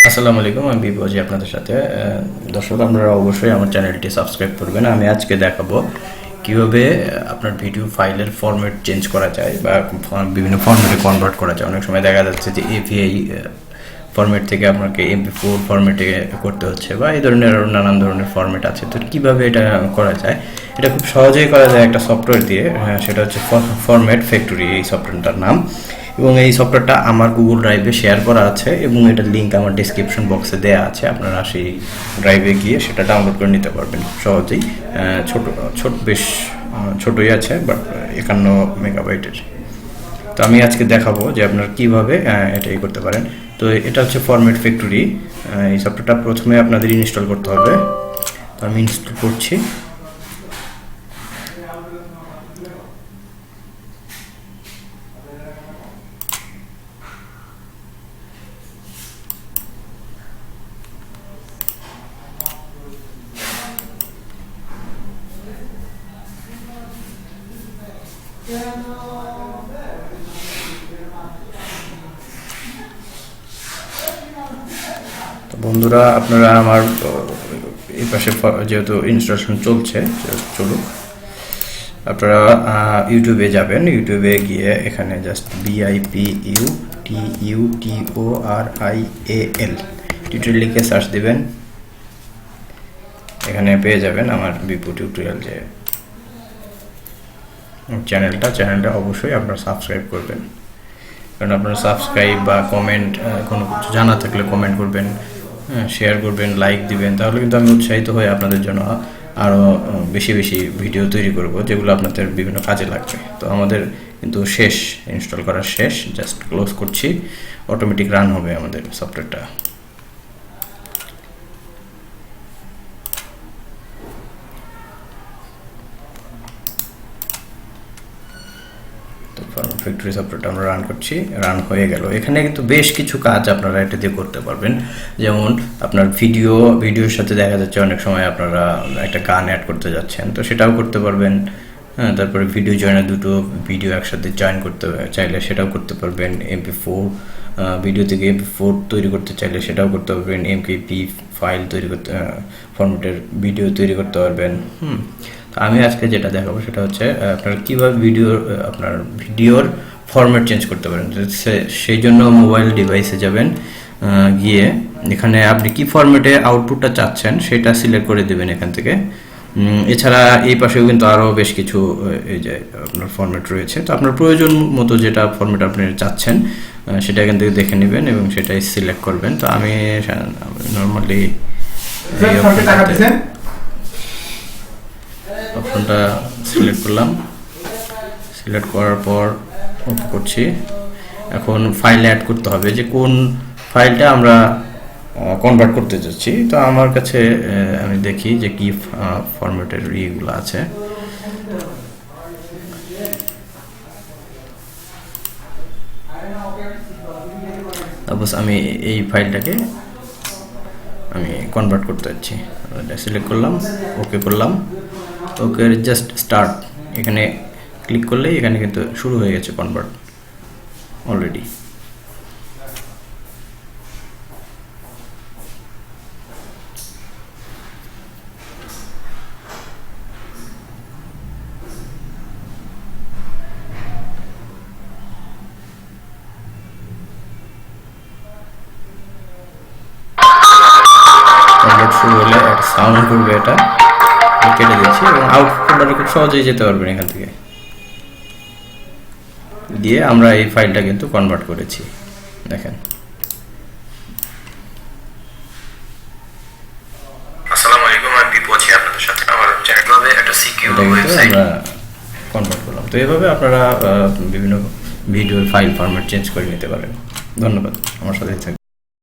আসসালামু আলাইকুম, আমি বিপু আছি আপনাদের সাথে। দর্শক, আপনারা অবশ্যই আমার চ্যানেলটি সাবস্ক্রাইব করবেন। আমি আজকে দেখাবো কীভাবে আপনার ভিডিও ফাইলের ফরম্যাট চেঞ্জ করা যায় বা বিভিন্ন ফরম্যাটে কনভার্ট করা যায়। অনেক সময় দেখা যাচ্ছে যে এপিআই ফরম্যাট থেকে আপনাকে MP4 ফরম্যাটে করতে হচ্ছে বা এই ধরনের আরও নানান ধরনের ফরম্যাট আছে। তো কীভাবে এটা করা যায়, এটা খুব সহজেই করা যায় একটা সফটওয়্যার দিয়ে। সেটা হচ্ছে ফরম্যাট ফ্যাক্টরি, এই সফটওয়্যারটার নাম। এবং এই সফটওয়্যারটা আমার গুগল ড্রাইভে শেয়ার করা আছে এবং এটার লিঙ্ক আমার ডিসক্রিপশন বক্সে দেওয়া আছে। আপনারা সেই ড্রাইভে গিয়ে সেটা ডাউনলোড করে নিতে পারবেন সহজেই। বেশ ছোটোই আছে, বাট 51 মেগাবাইটের। তো আমি আজকে দেখাবো যে আপনারা কীভাবে এটাই করতে পারেন। তো এটা হচ্ছে ফরম্যাট ফ্যাক্টরি। এই সফটওয়্যারটা প্রথমে আপনাদের ইনস্টল করতে হবে। তো আমি ইনস্টল করছি। তো বন্ধুরা, আপনারা আমার এই পাশে যেহেতু ইনস্টলেশন চলছে, চলুক। আপনারা ইউটিউবে যাবেন। ইউটিউবে গিয়ে এখানে জাস্ট BIPU TUTORIAL টিউটোরিয়াল লিখে সার্চ দিবেন। এখানে পেয়ে যাবেন আমার বিপু টিউটোরিয়াল যে চ্যানেলটা অবশ্যই আপনারা সাবস্ক্রাইব করবেন। কারণ আপনারা সাবস্ক্রাইব বা কমেন্ট, কোনো কিছু জানা থাকলে কমেন্ট করবেন, শেয়ার করবেন, লাইক দিবেন। তাহলে কিন্তু আমি উৎসাহিত হয়ে আপনাদের জন্য আরও বেশি বেশি ভিডিও তৈরি করব, যেগুলো আপনাদের বিভিন্ন কাজে লাগবে। তো আমাদের কিন্তু ইনস্টল করা শেষ। জাস্ট ক্লোজ করছি, অটোমেটিক রান হবে আমাদের সফটওয়্যারটা। ফ্যাক্টরি সফটওয়্যারটা আমরা রান করছি, রান হয়ে গেল। এখানে কিন্তু বেশ কিছু কাজ আপনারা এটা দিয়ে করতে পারবেন। যেমন আপনার ভিডিওর সাথে দেখা যাচ্ছে অনেক সময় আপনারা একটা গান অ্যাড করতে যাচ্ছেন, তো সেটাও করতে পারবেন। তারপরে ভিডিও জয়েনার, দুটো ভিডিও একসাথে জয়েন করতে চাইলে সেটাও করতে পারবেন। MP4 ভিডিও থেকে MP4 তৈরি করতে চাইলে সেটাও করতে পারবেন। MKP ফাইল তৈরি করতে, ফরম্যাটের ভিডিও তৈরি করতে পারবেন। আমি আজকে যেটা দেখাবো সেটা হচ্ছে আপনারা কীভাবে আপনার ভিডিওর ফরম্যাট চেঞ্জ করতে পারেন। সেই জন্য মোবাইল ডিভাইসে যাবেন, গিয়ে এখানে আপনি কি ফরম্যাটে আউটপুটটা চাচ্ছেন সেটা সিলেক্ট করে দেবেন এখান থেকে। এছাড়া এই পাশেও কিন্তু আরও বেশ কিছু এই যে আপনার ফরম্যাট রয়েছে। তো আপনার প্রয়োজন মতো যেটা ফরম্যাট আপনি চাচ্ছেন সেটা এখান থেকে দেখে নেবেন এবং সেটাই সিলেক্ট করবেন। তো আমি নর্মালি অপশনটা সিলেক্ট করলাম। সিলেক্ট করার পর ওকে করছি। এখন ফাইল অ্যাড করতে হবে, যে কোন ফাইলটা আমরা কনভার্ট করতে যাচ্ছি। তো আমার কাছে আমি দেখি যে কি ফরম্যাটের ইয়েগুলো আছে। তারপর আমি এই ফাইলটাকে আমি কনভার্ট করতে যাচ্ছি। সিলেক্ট করলাম, ওকে করলাম। ওকে, জাস্ট স্টার্ট এখানে ক্লিক করলেই এখানে কিন্তু শুরু হয়ে গেছে কনভার্ট অলরেডি। শুরু হলে একটা সাউন্ড করবে, এটা কেটে দিচ্ছি এবং আউটপুটটা খুব সহজেই যেতে পারবেন এখান থেকে দিয়ে। আমরা এই ফাইলটা কিন্তু কনভার্ট করেছি, দেখেন। আসসালামু আলাইকুম, আমি বিপু আছি আপনাদের সাথে। আমার চ্যানেলে একটা সিকিউর ওয়েবসাইট আমরা কনভার্ট করলাম। তো এইভাবে আপনারা বিভিন্ন ভিডিওর ফাইল ফরম্যাট চেঞ্জ করে নিতে পারেন। ধন্যবাদ, আমার সাথে থাকবেন।